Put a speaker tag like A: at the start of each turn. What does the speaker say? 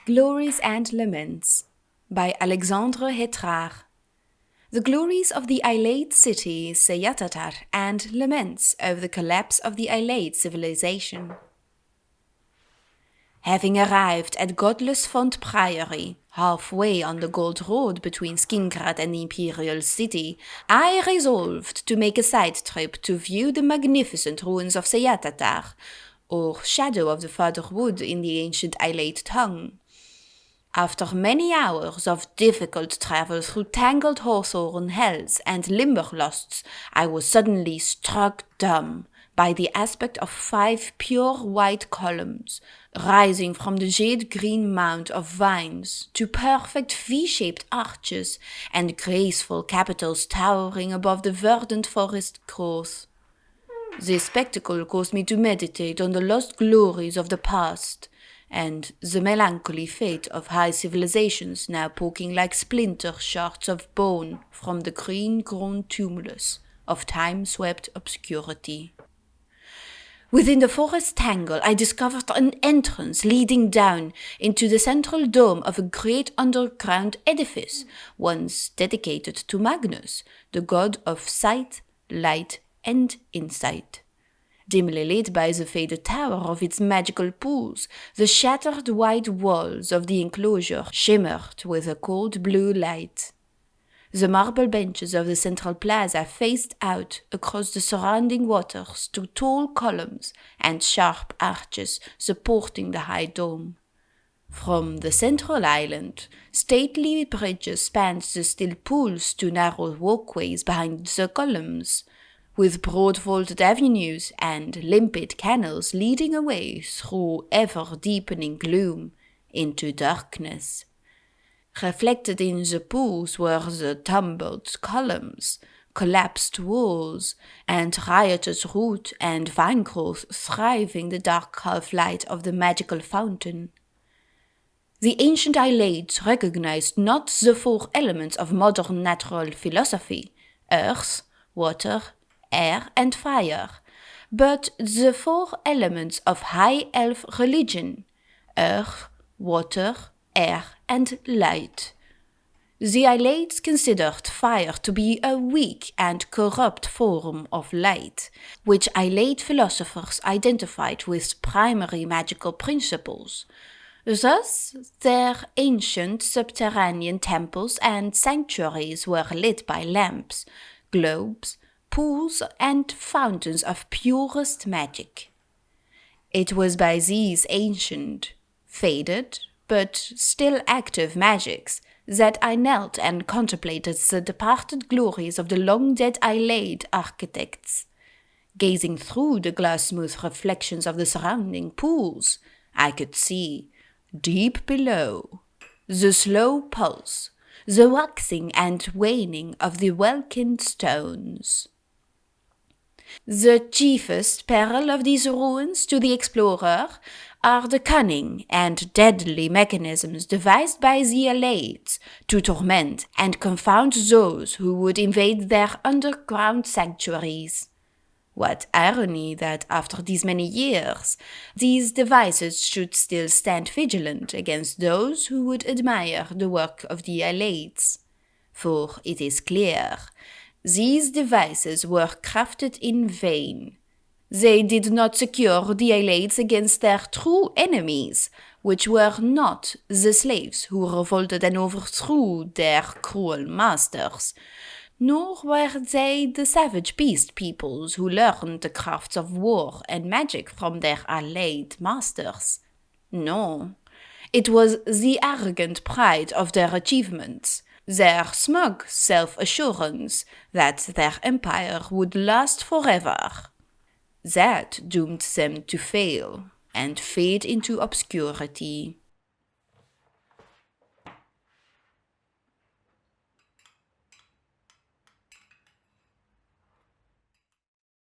A: Glories and Laments by Alexandre Hétrard. The Glories of the Ayleid city, Seyatatar, and Laments over the collapse of the Ayleid civilization. Having arrived at Godless Font Priory, halfway on the Gold Road between Skingrad and the Imperial City, I resolved to make a side trip to view the magnificent ruins of Seyatatar, or Shadow of the Father Wood in the ancient Ayleid tongue. After many hours of difficult travel through tangled hawthorn hells and limberlosts, I was suddenly struck dumb by the aspect of 5 pure white columns, rising from the jade-green mound of vines to perfect V-shaped arches and graceful capitals towering above the verdant forest growth. This spectacle caused me to meditate on the lost glories of the past, and the melancholy fate of high civilizations now poking like splinter shards of bone from the green-grown tumulus of time-swept obscurity. Within the forest tangle, I discovered an entrance leading down into the central dome of a great underground edifice, once dedicated to Magnus, the god of sight, light, and insight. Dimly lit by the faded tower of its magical pools, the shattered white walls of the enclosure shimmered with a cold blue light. The marble benches of the central plaza faced out across the surrounding waters to tall columns and sharp arches supporting the high dome. From the central island, stately bridges spanned the still pools to narrow walkways behind the columns, with broad vaulted avenues and limpid canals leading away through ever-deepening gloom into darkness. Reflected in the pools were the tumbled columns, collapsed walls, and riotous root and vine growth thriving the dark half-light of the magical fountain. The ancient Ayleids recognized not the 4 elements of modern natural philosophy, earth, water, air, and fire, but the 4 elements of high elf religion, earth, water, air, and light. The Ayleids considered fire to be a weak and corrupt form of light, which Ayleid philosophers identified with primary magical principles. Thus, their ancient subterranean temples and sanctuaries were lit by lamps, globes, pools, and fountains of purest magic. It was by these ancient, faded, but still active magics that I knelt and contemplated the departed glories of the long-dead Ayleid architects. Gazing through the glass-smooth reflections of the surrounding pools, I could see, deep below, the slow pulse, the waxing and waning of the welkin stones. The chiefest peril of these ruins to the explorer are the cunning and deadly mechanisms devised by the Ayleids to torment and confound those who would invade their underground sanctuaries. What irony that after these many years, these devices should still stand vigilant against those who would admire the work of the Ayleids. For it is clear, these devices were crafted in vain. They did not secure the Ayleids against their true enemies, which were not the slaves who revolted and overthrew their cruel masters, nor were they the savage beast peoples who learned the crafts of war and magic from their Ayleid masters. No, it was the arrogant pride of their achievements, their smug self-assurance that their empire would last forever, that doomed them to fail and fade into obscurity.